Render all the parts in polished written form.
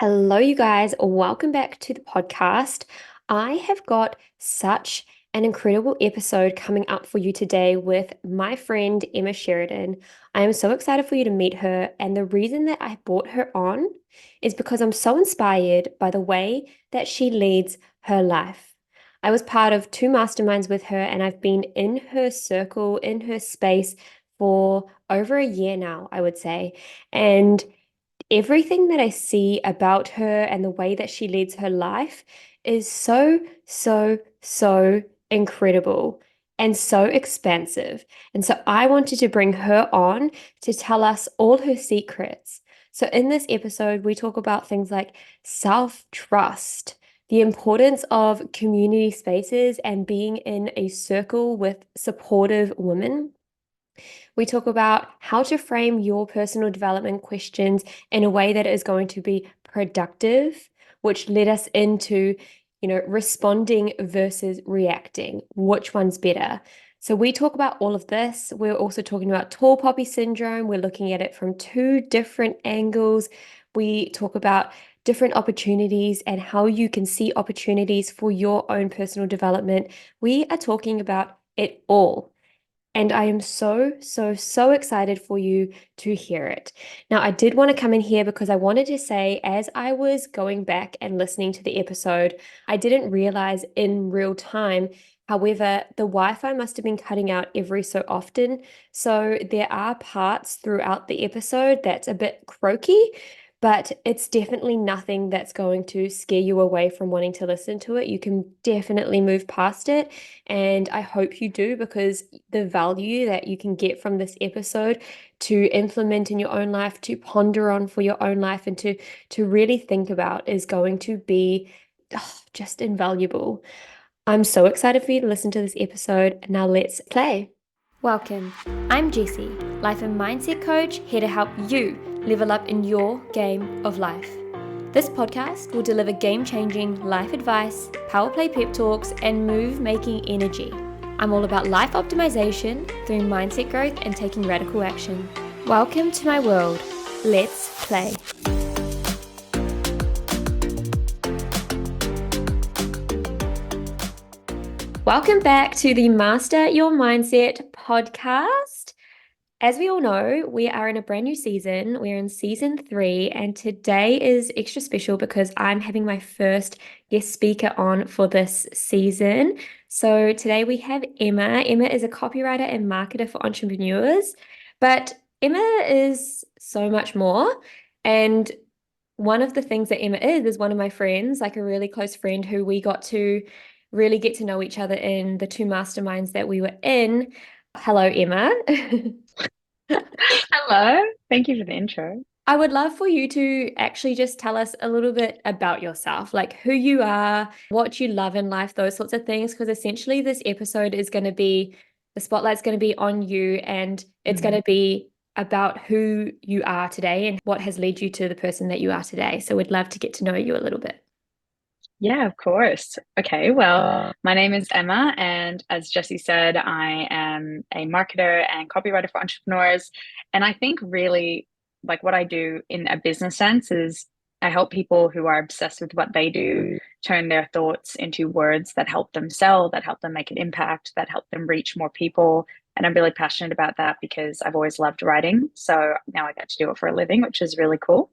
Hello, you guys. Welcome back to the podcast. I have got such an incredible episode coming up for you today with my friend Emma Sheridan. I am so excited for you to meet her. And the reason that I brought her on is because I'm so inspired by the way that she leads her life. I was part of two masterminds with her, and I've been in her circle, in her space for over a year now, I would say. And everything that I see about her and the way that she leads her life is so incredible and so expansive. And so I wanted to bring her on to tell us all her secrets. So in this episode, we talk about things like self-trust, the importance of community spaces and being in a circle with supportive women. We talk about how to frame your personal development questions in a way that is going to be productive, which led us into, responding versus reacting. Which one's better? So we talk about all of this. We're also talking about tall poppy syndrome. We're looking at it from two different angles. We talk about different opportunities and how you can see opportunities for your own personal development. We are talking about it all. And I am so excited for you to hear it. Now, I did want to come in here because I wanted to say, as I was going back and listening to the episode, I didn't realize in real time. However, the Wi-Fi must have been cutting out every so often. So there are parts throughout the episode that's a bit croaky, but it's definitely nothing that's going to scare you away from wanting to listen to it. You can definitely move past it. And I hope you do, because the value that you can get from this episode to implement in your own life, to ponder on for your own life, and to really think about is going to be just invaluable. I'm so excited for you to listen to this episode. Now let's play. Welcome. I'm Jessie, life and mindset coach, here to help you level up in your game of life. This podcast will deliver game-changing life advice, power play pep talks, and move-making energy. I'm all about life optimization through mindset growth and taking radical action. Welcome to my world. Let's play. Welcome back to the Master Your Mindset podcast. As we all know, we are in a brand new season. We're in season 3, and today is extra special because I'm having my first guest speaker on for this season. So today we have Emma. Emma is a copywriter and marketer for entrepreneurs, but Emma is so much more. And one of the things that Emma is one of my friends, like a really close friend who we got to really get to know each other in the two masterminds that we were in. Hello, Emma. Hello. Thank you for the intro. I would love for you to actually just tell us a little bit about yourself, like who you are, what you love in life, those sorts of things, because essentially this episode is going to be, the spotlight's going to be on you, and it's going to be about who you are today and what has led you to the person that you are today. So we'd love to get to know you a little bit. Yeah, of course. Okay, well, my name is Emma, and as Jesse said, I am a marketer and copywriter for entrepreneurs. And I think really like what I do in a business sense is I help people who are obsessed with what they do turn their thoughts into words that help them sell, that help them make an impact, that help them reach more people. And I'm really passionate about that because I've always loved writing. So now I get to do it for a living, which is really cool.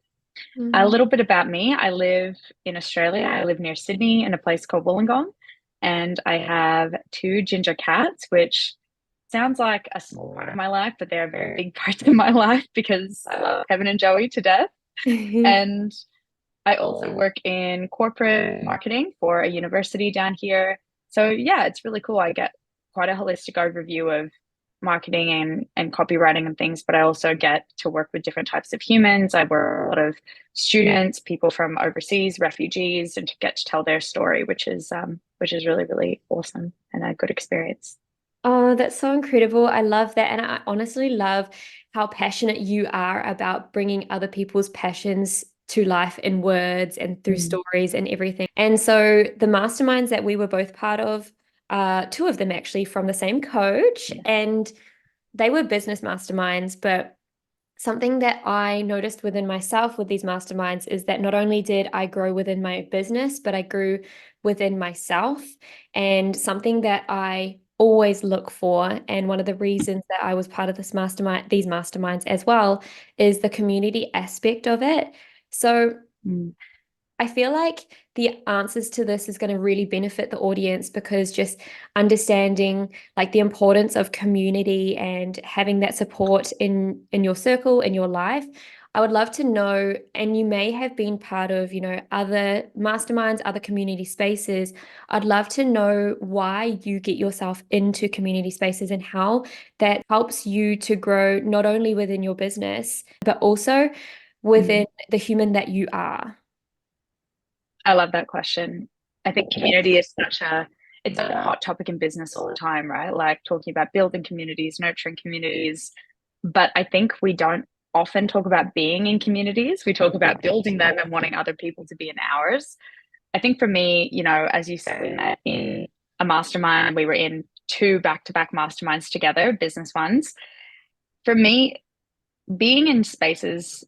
A Mm. little bit about me. I live in Australia. I live near Sydney in a place called Wollongong. And I have two ginger cats, which sounds like a small part of my life, but they're very big parts of my life because I love Kevin and Joey to death. And I also work in corporate marketing for a university down here. So yeah, it's really cool. I get quite a holistic overview of marketing and copywriting and things, but I also get to work with different types of humans. I work with a lot of students, people from overseas, refugees, and to get to tell their story, which is really, really awesome and a good experience. Oh, that's so incredible. I love that. And I honestly love how passionate you are about bringing other people's passions to life in words and through Mm. stories and everything. And so the masterminds that we were both part of, two of them actually from the same coach, Yeah. and they were business masterminds, but something that I noticed within myself with these masterminds is that not only did I grow within my business, but I grew within myself. And something that I always look for, and one of the reasons that I was part of these masterminds as well, is the community aspect of it. So Mm. I feel like the answers to this is going to really benefit the audience because just understanding like the importance of community and having that support in your circle, in your life. I would love to know, and you may have been part of, other masterminds, other community spaces. I'd love to know why you get yourself into community spaces and how that helps you to grow not only within your business, but also Mm. within the human that you are. I love that question. I think community is it's a hot topic in business all the time, right? Like talking about building communities, nurturing communities. But I think we don't often talk about being in communities. We talk about building them and wanting other people to be in ours. I think for me, as you said, we met in a mastermind. We were in two back-to-back masterminds together, business ones. For me, being in spaces,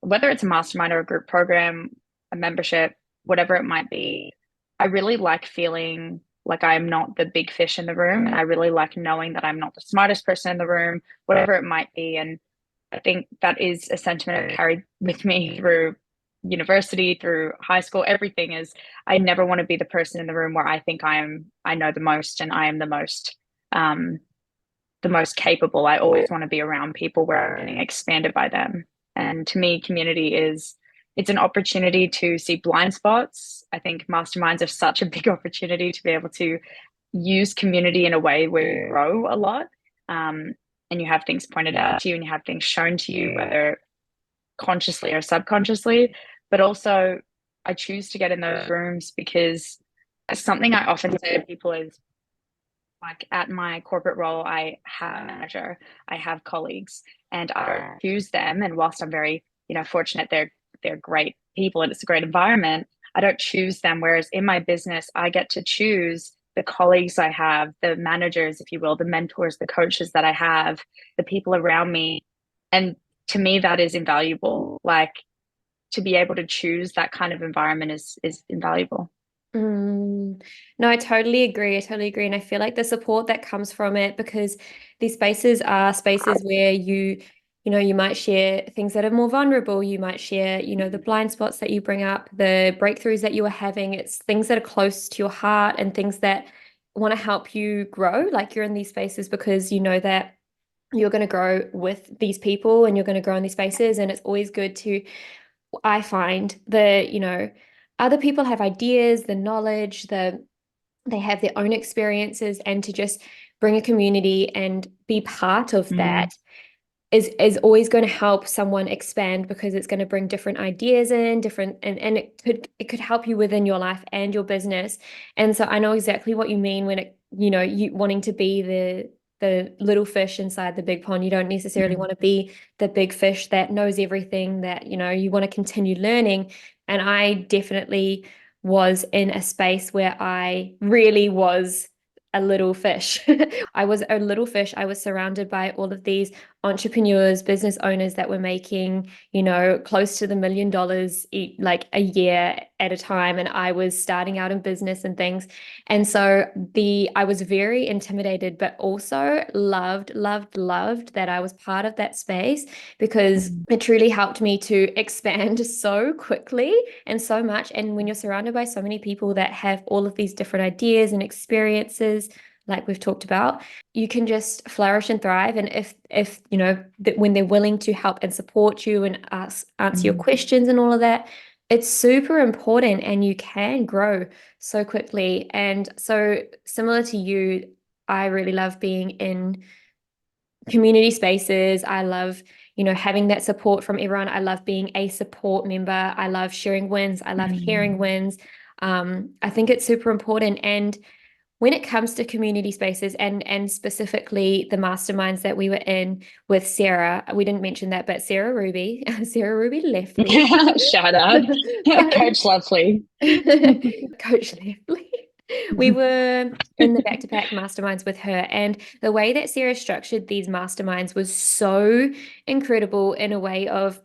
whether it's a mastermind or a group program, a membership, whatever it might be, I really like feeling like I'm not the big fish in the room. And I really like knowing that I'm not the smartest person in the room, whatever it might be. And I think that is a sentiment I've carried with me through university, through high school. Everything is I never want to be the person in the room where I think I know the most and I am um, the most capable. I always want to be around people where I'm getting expanded by them. And to me, community is it's an opportunity to see blind spots. I think masterminds are such a big opportunity to be able to use community in a way where you grow a lot. Um, and you have things pointed out to you and you have things shown to you, whether consciously or subconsciously. But also, I choose to get in those rooms because something I often say to people is like at my corporate role, I have a manager, I have colleagues, and I choose them. And whilst I'm very, fortunate, they're great people and it's a great environment. I don't choose them. Whereas in my business, I get to choose the colleagues I have, the managers, if you will, the mentors, the coaches that I have, the people around me. And to me, that is invaluable. Like to be able to choose that kind of environment is invaluable. No, I totally agree. I totally agree. And I feel like the support that comes from it, because these spaces are spaces where you might share things that are more vulnerable. You might share, the blind spots that you bring up, the breakthroughs that you are having. It's things that are close to your heart and things that want to help you grow. Like you're in these spaces because you know that you're going to grow with these people and you're going to grow in these spaces. And it's always good to I find that, other people have ideas, the knowledge, they have their own experiences, and to just bring a community and be part of that Mm, is always going to help someone expand because it's going to bring different ideas in, different and it could help you within your life and your business. And so I know exactly what you mean when you wanting to be the little fish inside the big pond. You don't necessarily mm, want to be the big fish that knows everything, that you want to continue learning. And I definitely was in a space where I really was a little fish. I was a little fish. I was surrounded by all of these entrepreneurs, business owners that were making, close to the $1 million like a year at a time. And I was starting out in business and things. And so I was very intimidated, but also loved, loved, loved that I was part of that space because mm, it truly helped me to expand so quickly and so much. And when you're surrounded by so many people that have all of these different ideas and experiences, like we've talked about, you can just flourish and thrive. And if that when they're willing to help and support you and answer your mm, questions and all of that, it's super important and you can grow so quickly. And so similar to you, I really love being in community spaces. I love, having that support from everyone. I love being a support member. I love sharing wins. I love mm. hearing wins. I think it's super important. And when it comes to community spaces and specifically the masterminds that we were in with Sarah, we didn't mention that, but Sarah Ruby, Sarah Ruby left me. Shout out, But Coach Lovely. Coach left me. We were in the back to back masterminds with her, and the way that Sarah structured these masterminds was so incredible in a way of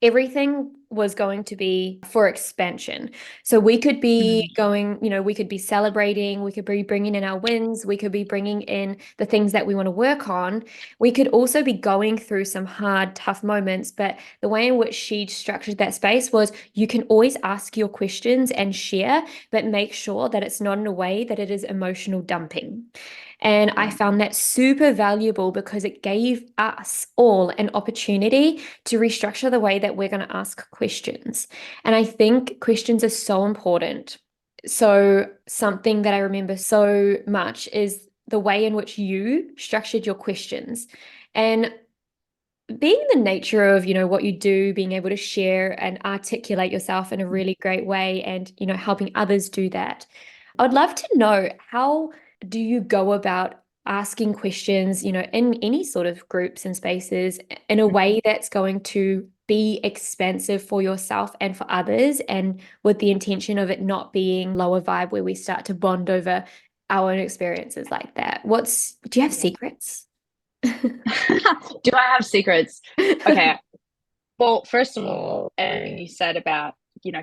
everything was going to be for expansion. So we could be Mm, going, we could be celebrating, we could be bringing in our wins, we could be bringing in the things that we want to work on. We could also be going through some hard, tough moments. But the way in which she structured that space was you can always ask your questions and share, but make sure that it's not in a way that it is emotional dumping. And I found that super valuable because it gave us all an opportunity to restructure the way that we're going to ask questions. And I think questions are so important. So, something that I remember so much is the way in which you structured your questions. And being the nature of, what you do, being able to share and articulate yourself in a really great way and, helping others do that. I'd love to know, how do you go about asking questions, in any sort of groups and spaces in a way that's going to be expansive for yourself and for others, and with the intention of it not being lower vibe where we start to bond over our own experiences like that? Do you have yeah. secrets? Do I have secrets? Okay. Well, first of all, everything you said about,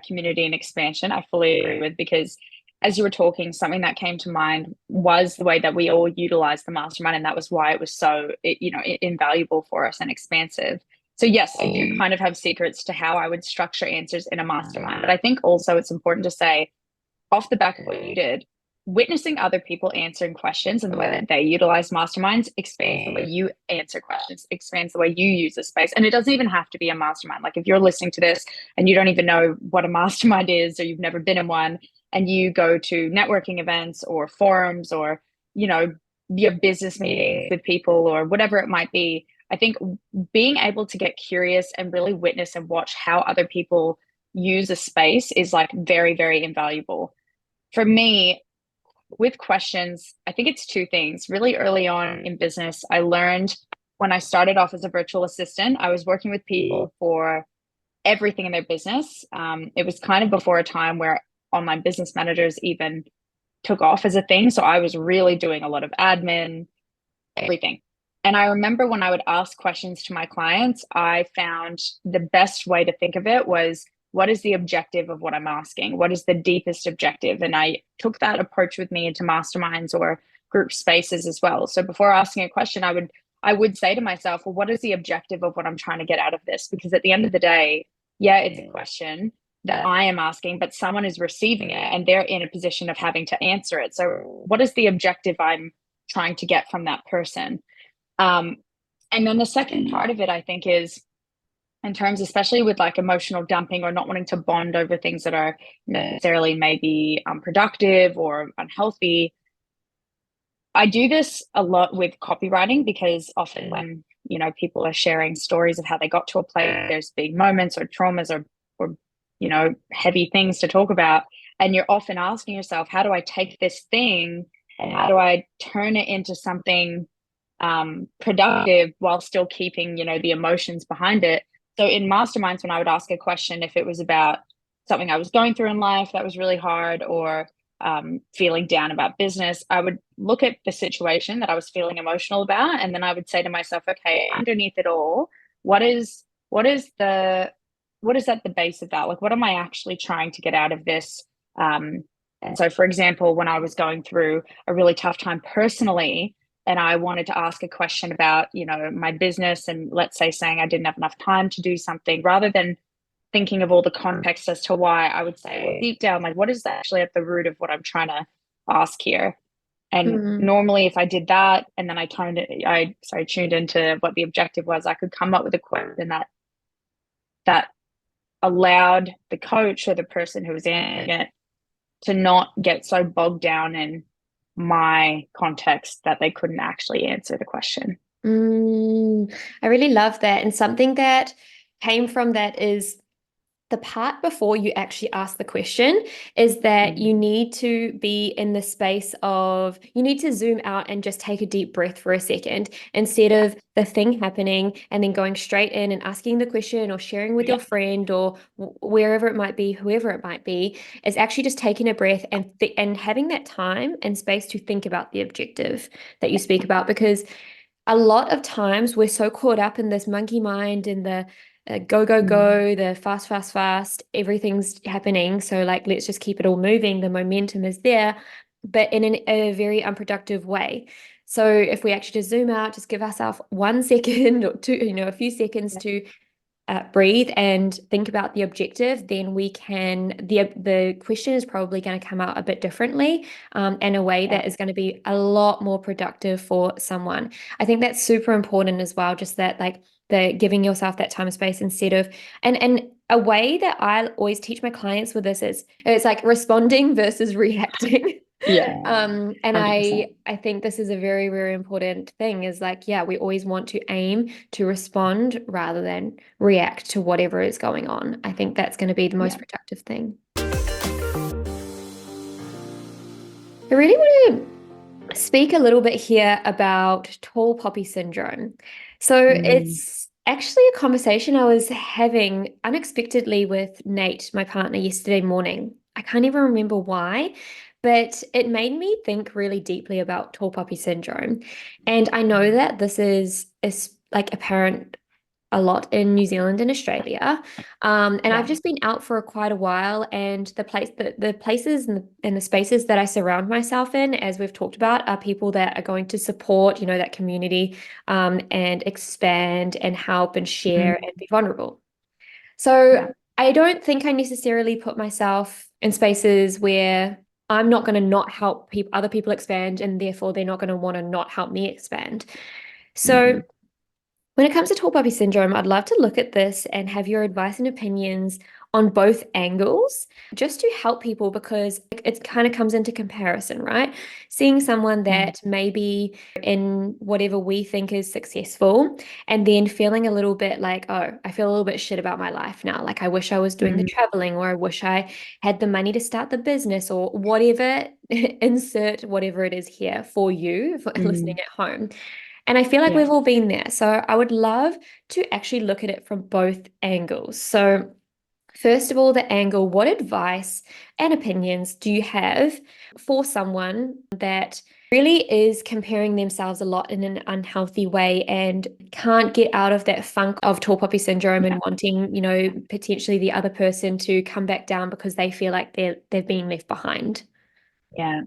community and expansion, I fully agree with, because as you were talking, something that came to mind was the way that we all utilize the mastermind, and that was why it was so, invaluable for us and expansive. So yes, I do kind of have secrets to how I would structure answers in a mastermind, but I think also it's important to say, off the back of what you did, witnessing other people answering questions and the way that they utilize masterminds expands the way you answer questions, expands the way you use the space. And it doesn't even have to be a mastermind. Like if you're listening to this and you don't even know what a mastermind is, or you've never been in one, and you go to networking events or forums, or, your business meetings with people or whatever it might be, I think being able to get curious and really witness and watch how other people use a space is like very, very invaluable. For me, with questions, I think it's two things. Really early on in business, I learned when I started off as a virtual assistant, I was working with people for everything in their business. It was kind of before a time where online business managers even took off as a thing. So I was really doing a lot of admin, everything. And I remember when I would ask questions to my clients, I found the best way to think of it was, what is the objective of what I'm asking? What is the deepest objective? And I took that approach with me into masterminds or group spaces as well. So before asking a question, I would say to myself, well, what is the objective of what I'm trying to get out of this? Because at the end of the day, yeah, it's a question that I am asking, but someone is receiving it and they're in a position of having to answer it. So what is the objective I'm trying to get from that person? Um, and then the second part of it, I think, is in terms, especially with like emotional dumping or not wanting to bond over things that are necessarily maybe unproductive or unhealthy. I do this a lot with copywriting, because often when, people are sharing stories of how they got to a place, there's big moments or traumas or, heavy things to talk about. And you're often asking yourself, how do I take this thing and how do I turn it into something productive while still keeping, the emotions behind it? So in masterminds, when I would ask a question, if it was about something I was going through in life that was really hard, or feeling down about business, I would look at the situation that I was feeling emotional about, and then I would say to myself, okay, underneath it all, what is what is the what is at the base of that? Like, what am I actually trying to get out of this? And so, for example, when I was going through a really tough time personally, and I wanted to ask a question about, my business, and let's say saying I didn't have enough time to do something, rather than thinking of all the context as to why, I would say, well, deep down, like, what is actually at the root of what I'm trying to ask here? And Mm. normally, if I did that and then tuned into what the objective was, I could come up with a question that allowed the coach or the person who was in it to not get so bogged down in my context that they couldn't actually answer the question. I really love that. And something that came from that is The part before you actually ask the question is that you Mm. need to be in the space of, you need to zoom out and just take a deep breath for a second instead Yeah. of the thing happening and then going straight in and asking the question or sharing with Yeah. your friend or wherever it might be, whoever it might be, is actually just taking a breath and and having that time and space to think about the objective that you speak about because a lot of times we're so caught up in this monkey mind and the go, go, Mm. go, the fast, fast, fast, everything's happening. So, like, let's just keep it all moving. The momentum is there, but in a very unproductive way. So, if we actually just zoom out, just give ourselves 1 second or two, a few seconds Yeah. to breathe and think about the objective, then we can the question is probably going to come out a bit differently, in a way Yeah. that is going to be a lot more productive for someone. I think that's super important as well, just that like the giving yourself that time and space instead of and a way that I always teach my clients with this is it's like responding versus reacting. Yeah. And 100%. I think this is a very, very important thing is like, yeah, we always want to aim to respond rather than react to whatever is going on. I think that's going to be the most Yeah. productive thing. I really want to speak a little bit here about tall poppy syndrome. So Mm. it's actually a conversation I was having unexpectedly with Nate, my partner, yesterday morning. I can't even remember why, but it made me think really deeply about tall poppy syndrome. And I know that is like apparent a lot in New Zealand and Australia. And I've Yeah. just been out for quite a while, and the places and the spaces that I surround myself in, as we've talked about, are people that are going to support, that community, and expand and help and share Mm. and be vulnerable. Yeah. So I don't think I necessarily put myself in spaces where I'm not going to not help other people expand, and therefore they're not going to want to not help me expand. So Mm. when it comes to tall poppy syndrome, I'd love to look at this and have your advice and opinions on both angles, just to help people because it kind of comes into comparison, right? Seeing someone Mm. that maybe in whatever we think is successful and then feeling a little bit like, oh, I feel a little bit shit about my life now. Like I wish I was doing the Mm. traveling or I wish I had the money to start the business or whatever, insert whatever it is here for you for listening Mm. at home. And I feel like Yeah. we've all been there. So I would love to actually look at it from both angles. So, first of all, the angle, what advice and opinions do you have for someone that really is comparing themselves a lot in an unhealthy way and can't get out of that funk of tall poppy syndrome Yeah. and wanting, potentially the other person to come back down because they feel like they've been left behind? Yeah.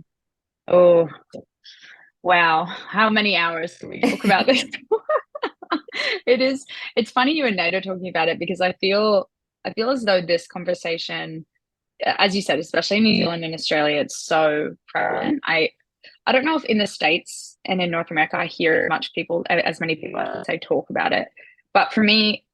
Oh, wow. How many hours can we talk about this? It is, it's funny you and Nate are talking about it because I feel as though this conversation, as you said, especially in New Zealand and Australia, it's so prevalent. I don't know if in the States and in North America I hear as many people as I talk about it. But for me,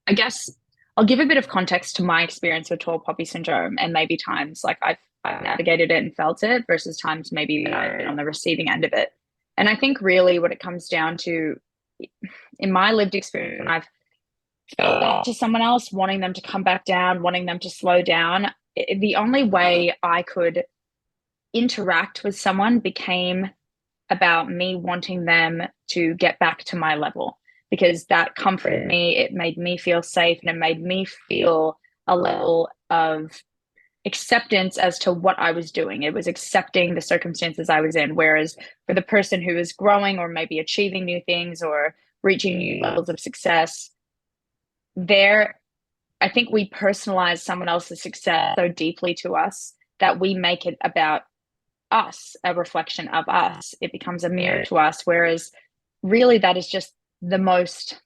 I guess I'll give a bit of context to my experience with tall poppy syndrome and maybe times like I've navigated it and felt it versus times maybe that I've been on the receiving end of it. And I think really what it comes down to in my lived experience, when I've felt that to someone else, wanting them to come back down, wanting them to slow down, the only way I could interact with someone became about me wanting them to get back to my level because that comforted me. It made me feel safe and it made me feel a level of acceptance as to what I was doing. It was accepting the circumstances I was in. Whereas for the person who is growing or maybe achieving new things or reaching new levels of success, there, I think we personalize someone else's success so deeply to us that we make it about us, a reflection of us. It becomes a mirror to us. Whereas really that is just the most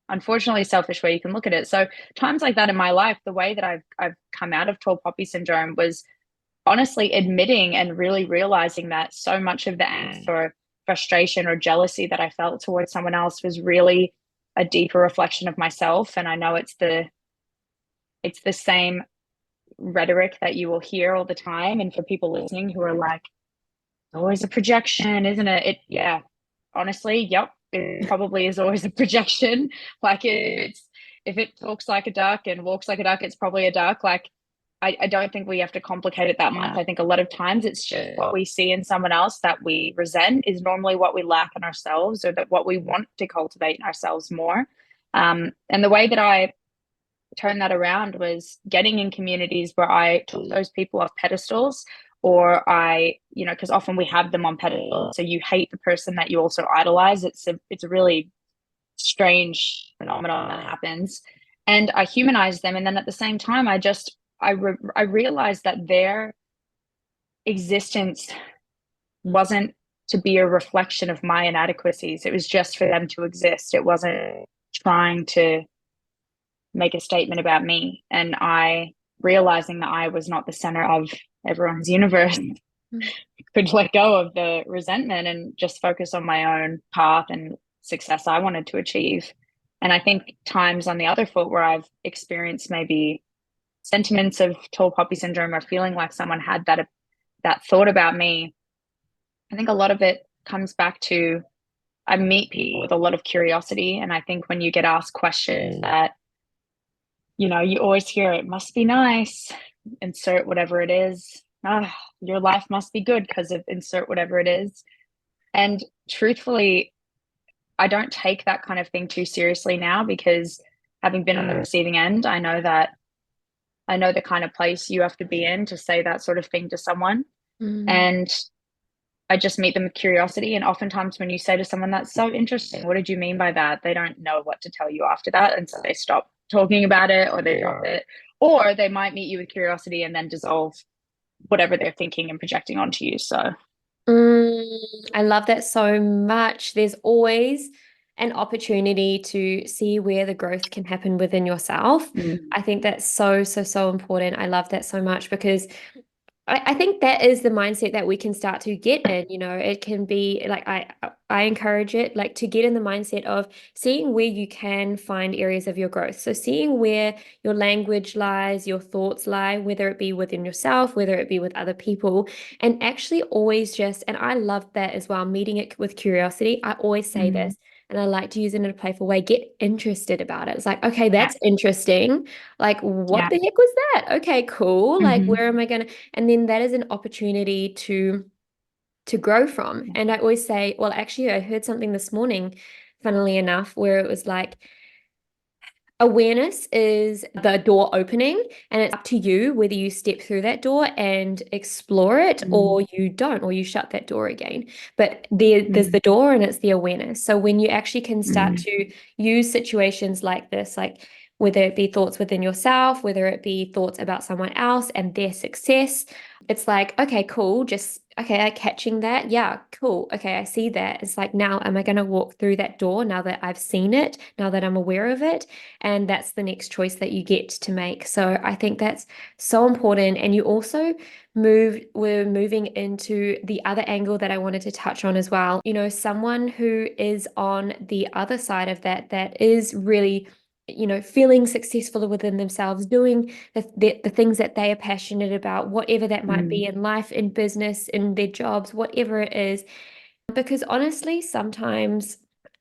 unfortunately selfish way you can look at it. So times like that in my life, the way that I've come out of tall poppy syndrome was honestly admitting and really realizing that so much of the angst or frustration or jealousy that I felt towards someone else was really a deeper reflection of myself. And I know it's the same rhetoric that you will hear all the time. And for people listening who are like, always a projection, isn't it? Yeah, honestly, yep, it probably is always a projection. Like it's if it talks like a duck and walks like a duck, it's probably a duck. Like, I don't think we have to complicate it that much. I think a lot of times it's just what we see in someone else that we resent is normally what we lack in ourselves, or that what we want to cultivate in ourselves more. And the way that I turned that around was getting in communities where I took those people off pedestals, or because often we have them on pedestals. So you hate the person that you also idolize. It's a really strange phenomenon that happens. And I humanize them. And then at the same time, I realized that their existence wasn't to be a reflection of my inadequacies. It was just for them to exist. It wasn't trying to make a statement about me. And I realizing that I was not the center of everyone's universe could let go of the resentment and just focus on my own path and success I wanted to achieve. And I think times on the other foot where I've experienced maybe sentiments of tall poppy syndrome, or feeling like someone had that thought about me, I think a lot of it comes back to I meet people with a lot of curiosity. And I think when you get asked questions that, you always hear, it must be nice, insert whatever it is. Your life must be good because of insert whatever it is. And truthfully, I don't take that kind of thing too seriously now, because having been on the receiving end, I know the kind of place you have to be in to say that sort of thing to someone. And I just meet them with curiosity. And oftentimes when you say to someone, that's so interesting, what did you mean by that? They don't know what to tell you after that. And so they stop talking about it, or they drop it, or they might meet you with curiosity and then dissolve whatever they're thinking and projecting onto you. So, I love that so much. There's always an opportunity to see where the growth can happen within yourself. mm, I think that's so, so, so important. I love that so much because I think that is the mindset that we can start to get in. It can be like I encourage it like to get in the mindset of seeing where you can find areas of your growth. So seeing where your language lies, your thoughts lie, whether it be within yourself, whether it be with other people, and actually always just, and I love that as well, meeting it with curiosity. I always say mm, this. And I like to use it in a playful way. Get interested about it. It's like, okay, yeah, that's interesting. Like, what yeah, the heck was that? Okay, cool. Like, mm-hmm, where am I gonna? And then that is an opportunity to grow from. And I always say, well, actually, I heard something this morning, funnily enough, where it was like awareness is the door opening, and it's up to you whether you step through that door and explore it, mm, or you don't, or you shut that door again. But there's mm, the door, and it's the awareness. So when you actually can start mm, to use situations like this, like whether it be thoughts within yourself, whether it be thoughts about someone else and their success, it's like, okay, cool, just okay, catching that. Yeah, cool. Okay, I see that. It's like, now am I going to walk through that door now that I've seen it, now that I'm aware of it? And that's the next choice that you get to make. So I think that's so important. And you also we're moving into the other angle that I wanted to touch on as well. Someone who is on the other side of that is really feeling successful within themselves, doing the things that they are passionate about, whatever that might be mm, in life, in business, in their jobs, whatever it is. Because honestly, sometimes,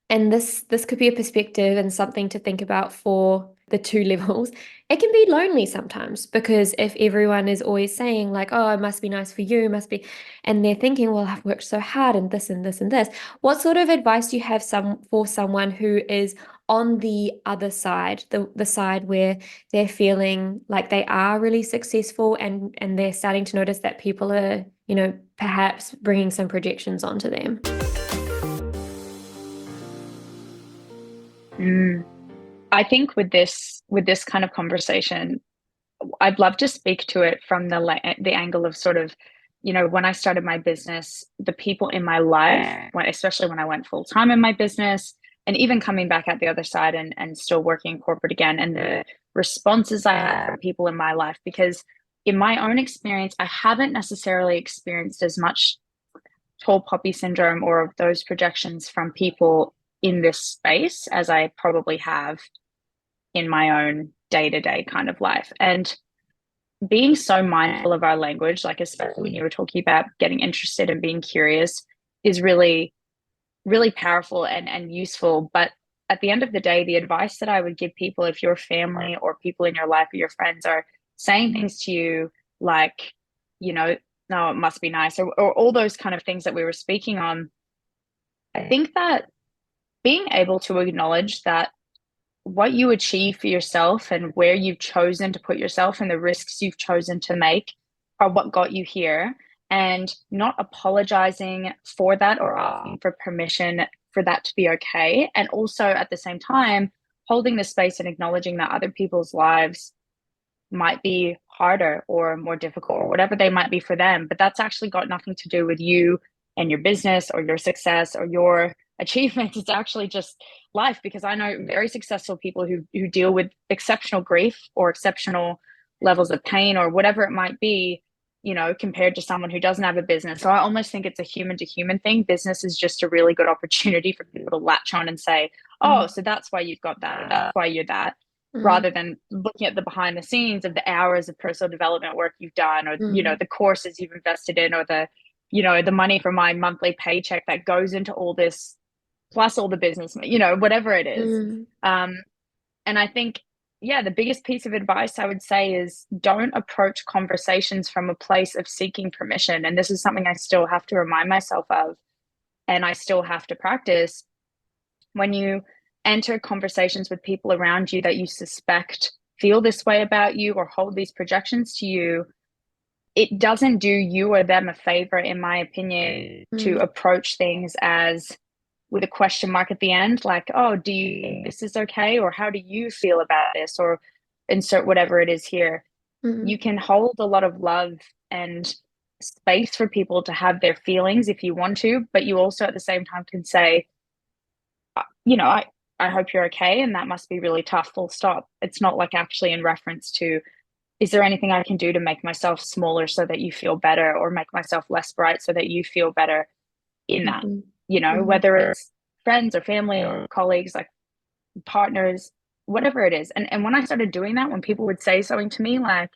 and this could be a perspective and something to think about for the two levels, it can be lonely sometimes, because if everyone is always saying like, oh, it must be nice for you, it must be, and they're thinking, well, I've worked so hard and this and this and this. What sort of advice do you have for someone who is on the other side, the side where they're feeling like they are really successful, and they're starting to notice that people are, perhaps bringing some projections onto them? mm. I think with this kind of conversation, I'd love to speak to it from the angle of sort of, when I started my business, the people in my life, especially when I went full time in my business, and even coming back at the other side and still working corporate again, and the responses I had from people in my life, because in my own experience, I haven't necessarily experienced as much tall poppy syndrome or of those projections from people in this space as I probably have in my own day to day kind of life. And being so mindful of our language, like especially when you were talking about getting interested and being curious, is really, really powerful and useful. But at the end of the day, the advice that I would give people, if your family or people in your life or your friends are saying things to you like, you know, no, it must be nice, or all those kind of things that we were speaking on, I think that being able to acknowledge that what you achieve for yourself and where you've chosen to put yourself and the risks you've chosen to make are what got you here, and not apologizing for that or asking for permission for that to be okay. And also at the same time, holding the space and acknowledging that other people's lives might be harder or more difficult or whatever they might be for them, but that's actually got nothing to do with you and your business or your success or your achievements. It's actually just life, because I know very successful people who deal with exceptional grief or exceptional levels of pain or whatever it might be, you know, compared to someone who doesn't have a business. So I almost think it's a human to human thing. Business is just a really good opportunity for people to latch on and say, oh, Mm, so that's why you've got that, that's why you're that, mm, rather than looking at the behind the scenes of the hours of personal development work you've done, or you know, mm, the courses you've invested in, or the, you know, the money from my monthly paycheck that goes into all this, plus all the business, you know, whatever it is. mm, um and I think, yeah, the biggest piece of advice I would say is don't approach conversations from a place of seeking permission, and this is something I still have to remind myself of, and I still have to practice. When you enter conversations with people around you that you suspect feel this way about you or hold these projections to you, it doesn't do you or them a favor, in my opinion, to mm, approach things as with a question mark at the end, like, oh, do you think this is okay? Or how do you feel about this? Or insert whatever it is here. You mm, can hold a lot of love and space for people to have their feelings if you want to, but you also at the same time can say, you know, I hope you're okay. And that must be really tough, full stop. It's not like actually in reference to, is there anything I can do to make myself smaller so that you feel better, or make myself less bright so that you feel better in that, mm, you know, mm, whether it's friends or family or colleagues, like partners, whatever it is. And when I started doing that, when people would say something to me like,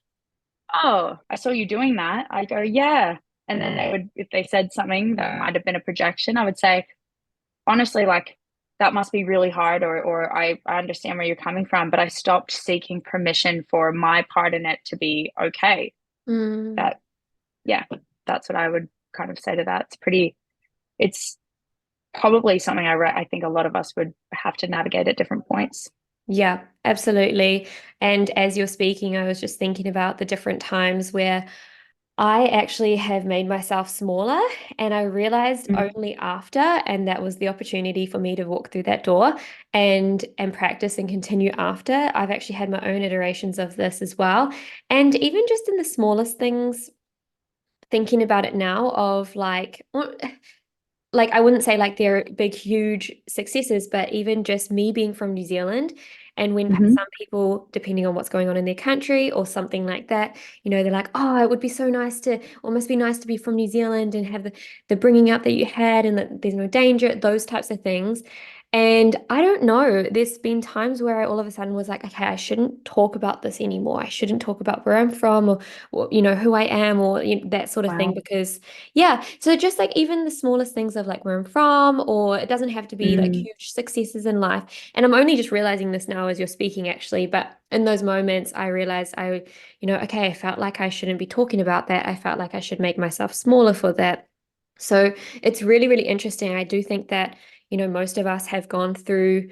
oh, I saw you doing that, I go, yeah. And then they would, if they said something that might have been a projection, I would say, honestly, like, that must be really hard, or I understand where you're coming from, but I stopped seeking permission for my part in it to be okay. mm. That, yeah, that's what I would kind of say to that. It's probably something I think a lot of us would have to navigate at different points. Yeah, absolutely. And as you're speaking, I was just thinking about the different times where I actually have made myself smaller, and I realized Mm. only after, and that was the opportunity for me to walk through that door and practice and continue after. I've actually had my own iterations of this as well. And even just in the smallest things, thinking about it now of like I wouldn't say like they're big, huge successes, but even just me being from New Zealand, and when Hmm. some people, depending on what's going on in their country or something like that, they're like, oh, it would be so nice to, or must be nice to be from New Zealand and have the bringing up that you had, and that there's no danger, those types of things. And I don't know, there's been times where I all of a sudden was like, okay, I shouldn't talk about this anymore. I shouldn't talk about where I'm from, or who I am, or that sort of thing, Wow. because yeah. So just like even the smallest things of like where I'm from, or it doesn't have to be like Mm. huge successes in life. And I'm only just realizing this now as you're speaking, actually. But in those moments, I realized okay, I felt like I shouldn't be talking about that. I felt like I should make myself smaller for that. So it's really, really interesting. I do think that, most of us have gone through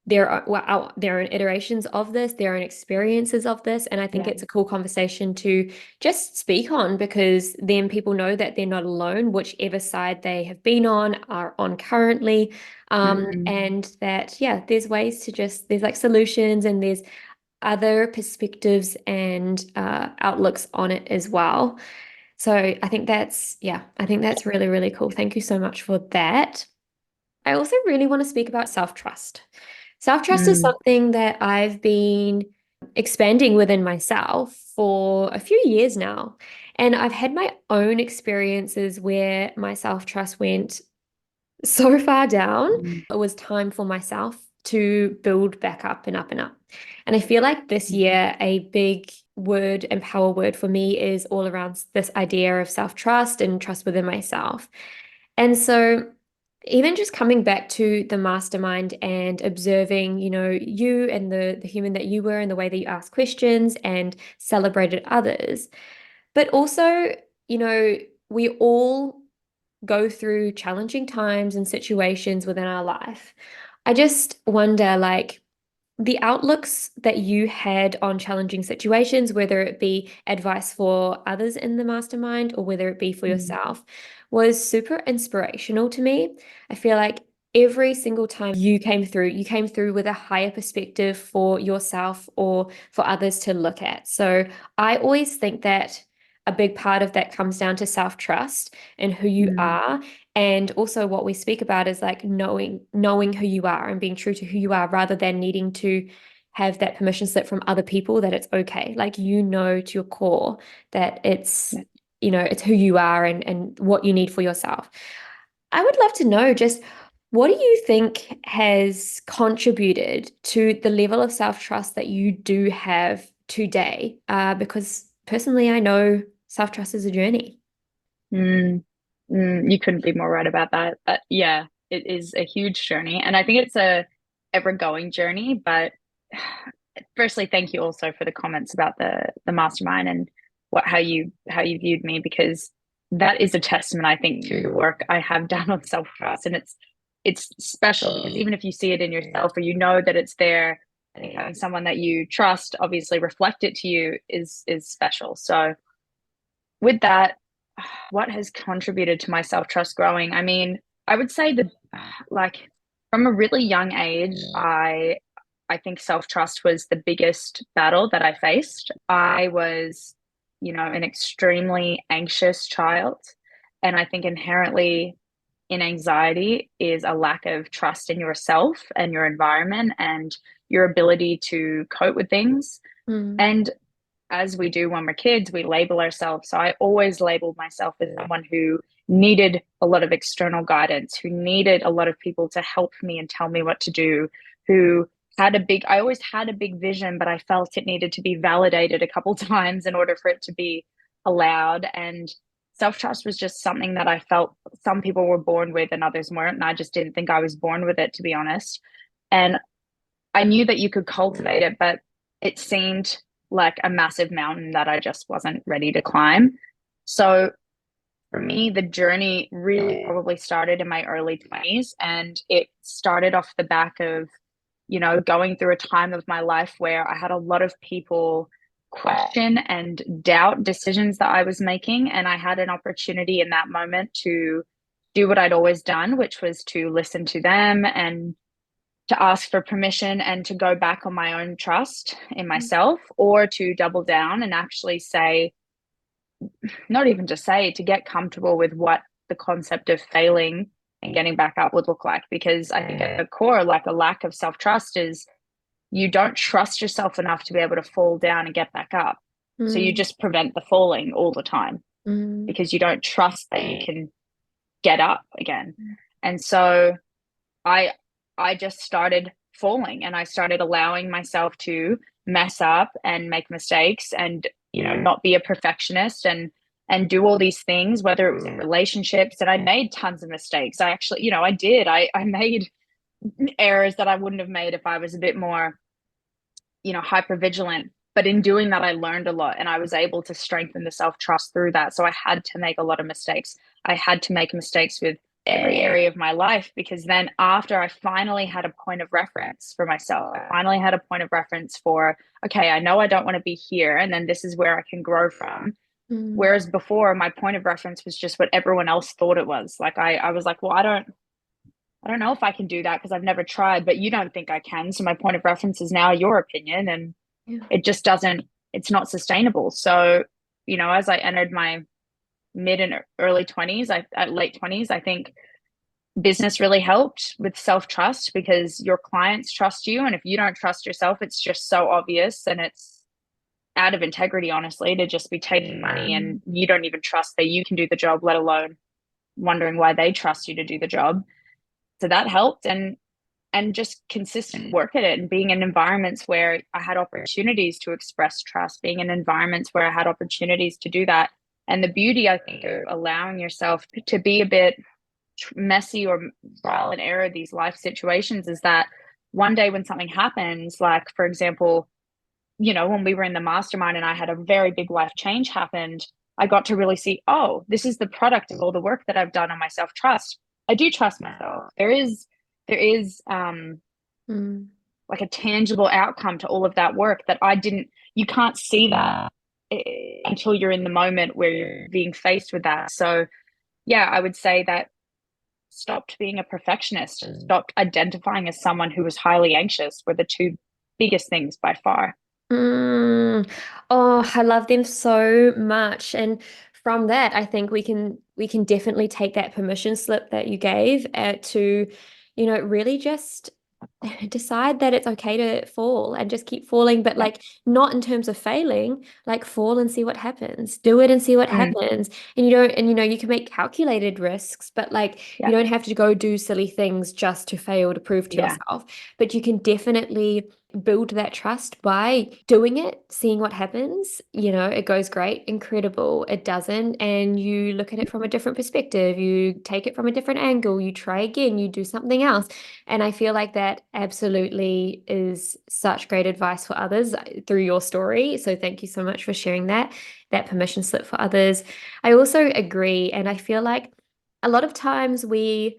their own iterations of this, their own experiences of this. And I think Yeah. it's a cool conversation to just speak on, because then people know that they're not alone, whichever side they have been on, are on currently. Mm. And that, yeah, there's like solutions, and there's other perspectives and outlooks on it as well. So I think that's really, really cool. Thank you so much for that. I also really want to speak about self-trust. Self-trust is Mm. something that I've been expanding within myself for a few years now. And I've had my own experiences where my self-trust went so far down. Mm. It was time for myself to build back up and up and up. And I feel like this Mm. year, a big word and power word for me is all around this idea of self-trust and trust within myself. And so even just coming back to the mastermind and observing, you and the human that you were and the way that you asked questions and celebrated others. But also, you know, we all go through challenging times and situations within our life. I just wonder, like, the outlooks that you had on challenging situations, whether it be advice for others in the mastermind or whether it be for Mm. yourself, was super inspirational to me. I feel like every single time you came through with a higher perspective for yourself or for others to look at. So I always think that a big part of that comes down to self-trust and who you Mm. are. And also what we speak about is like knowing who you are and being true to who you are rather than needing to have that permission slip from other people that it's okay. Like to your core that Yeah. it's who you are and what you need for yourself. I would love to know just what do you think has contributed to the level of self-trust that you do have today? Because personally, I know self-trust is a journey. Mm. You couldn't be more right about that. But yeah, it is a huge journey. And I think it's a ever-going journey. But firstly, thank you also for the comments about the mastermind and how you viewed me, because that is a testament, I think, to the work I have done on self-trust. And it's special because even if you see it in yourself or you know that it's there, I think having someone that you trust obviously reflect it to you is special. So with that, what has contributed to my self-trust growing? I mean, I would say that like from a really young age, I think self-trust was the biggest battle that I faced. I was, an extremely anxious child, and I think inherently in anxiety is a lack of trust in yourself and your environment and your ability to cope with things. Mm, And as we do when we're kids, we label ourselves. So I always labeled myself as someone who needed a lot of external guidance, who needed a lot of people to help me and tell me what to do, who I always had a big vision, but I felt it needed to be validated a couple times in order for it to be allowed. And self trust was just something that I felt some people were born with and others weren't. And I just didn't think I was born with it, to be honest. And I knew that you could cultivate it, but it seemed like a massive mountain that I just wasn't ready to climb. So for me, the journey really probably started in my early 20s, and it started off the back of, going through a time of my life where I had a lot of people question and doubt decisions that I was making. And I had an opportunity in that moment to do what I'd always done, which was to listen to them and to ask for permission and to go back on my own trust in myself, or to double down and actually say, not even just say, to get comfortable with what the concept of failing and getting back up would look like. Because I think at the core, like a lack of self trust is you don't trust yourself enough to be able to fall down and get back up. So you mm, just prevent the falling all the time mm, because you don't trust that you can get up again. And so I I just started falling and I started allowing myself to mess up and make mistakes and not be a perfectionist and do all these things, whether it was in relationships. And I made tons of mistakes. I actually, I made errors that I wouldn't have made if I was a bit more, hyper vigilant. But in doing that, I learned a lot and I was able to strengthen the self trust through that. So I had to make a lot of mistakes. I had to make mistakes with every area of my life, because then after I finally had a point of reference for myself, I finally had a point of reference for, okay, I know I don't want to be here. And then this is where I can grow from. mm, Whereas before, my point of reference was just what everyone else thought it was. Like I was like, well, I don't know if I can do that because I've never tried, but you don't think I can. So my point of reference is now your opinion. And yeah. it just doesn't, it's not sustainable. So, as I entered my mid and early 20s, late 20s, I think business really helped with self trust because your clients trust you. And if you don't trust yourself, it's just so obvious and it's out of integrity, honestly, to just be taking money and you don't even trust that you can do the job, let alone wondering why they trust you to do the job. So that helped. And just consistent work at it and being in environments where I had opportunities to express trust, being in environments where I had opportunities to do that. And the beauty, I think, of allowing yourself to be a bit messy or trial and error these life situations is that one day when something happens, like for example, when we were in the mastermind and I had a very big life change happened, I got to really see, oh, this is the product of all the work that I've done on my self trust. I do trust myself. There is Mm. like a tangible outcome to all of that work that you can't see that until you're in the moment where you're being faced with that. So yeah, I would say that stopped being a perfectionist and stopped identifying as someone who was highly anxious were the two biggest things by far. Mm. Oh, I love them so much. And from that, I think we can definitely take that permission slip that you gave to, really just decide that it's okay to fall and just keep falling, but Yeah. like not in terms of failing, like fall and see what happens. Do it and see what Mm, happens. And you don't, and you can make calculated risks, but like you yeah. don't have to go do silly things just to fail to prove to Yeah. yourself. But you can definitely build that trust by doing it, seeing what happens. It goes great, incredible. It doesn't, and you look at it from a different perspective. You take it from a different angle. You try again, you do something else. And I feel like that absolutely is such great advice for others through your story. So thank you so much for sharing that permission slip for others. I also agree, and I feel like a lot of times we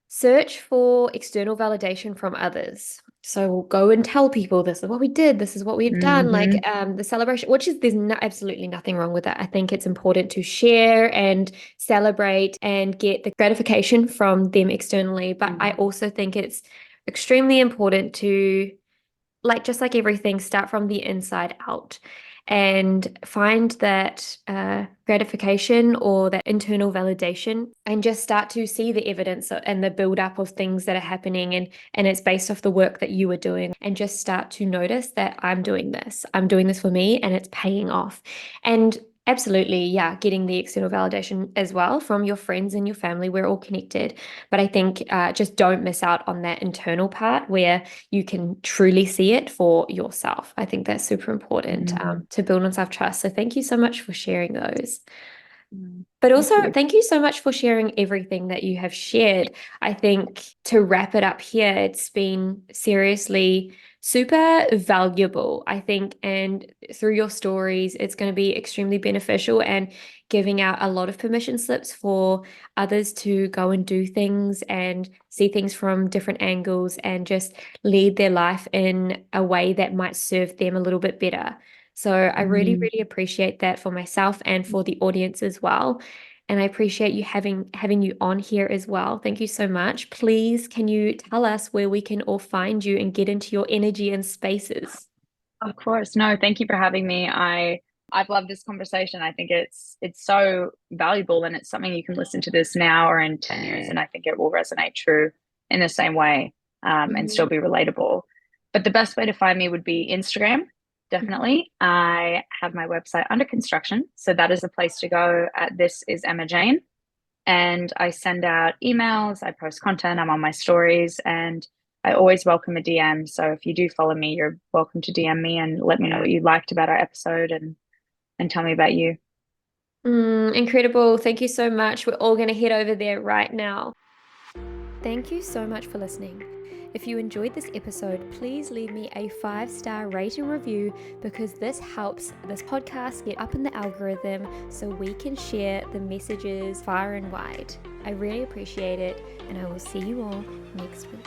search for external validation from others. So we'll go and tell people this is what we did, this is what we've done, like Hmm. the celebration, which is there's absolutely nothing wrong with that. I think it's important to share and celebrate and get the gratification from them externally. But I also think it's extremely important to just like everything, start from the inside out and find that gratification or that internal validation and just start to see the evidence and the build up of things that are happening and it's based off the work that you were doing and just start to notice that I'm doing this for me and it's paying off. And absolutely, yeah, getting the external validation as well from your friends and your family. We're all connected. But I think just don't miss out on that internal part where you can truly see it for yourself. I think that's super important Mm, to build on self-trust. So thank you so much for sharing those. mm. But Thank also, you. thank you so much for sharing everything that you have shared. I think to wrap it up here, it's been seriously super valuable, I think. And through your stories, it's going to be extremely beneficial and giving out a lot of permission slips for others to go and do things and see things from different angles and just lead their life in a way that might serve them a little bit better. So I really, Mm. really appreciate that for myself and for the audience as well. And I appreciate you having you on here as well. Thank you so much. Please, can you tell us where we can all find you and get into your energy and spaces? Of course. No, thank you for having me. I've loved this conversation. I think it's so valuable and it's something you can listen to this now or in 10 years and I think it will resonate true in the same way and still Mhm. be relatable. But the best way to find me would be Instagram. Definitely. I have my website under construction, so that is a place to go. At This is Emma Jane, and I send out emails, I post content, I'm on my stories, and I always welcome a DM. So if you do follow me, you're welcome to DM me and let me know what you liked about our episode and tell me about you. Incredible. Thank you so much. We're all going to head over there right now. Thank you so much for listening. If you enjoyed this episode, please leave me a 5-star rate and review because this helps this podcast get up in the algorithm so we can share the messages far and wide. I really appreciate it, and I will see you all next week.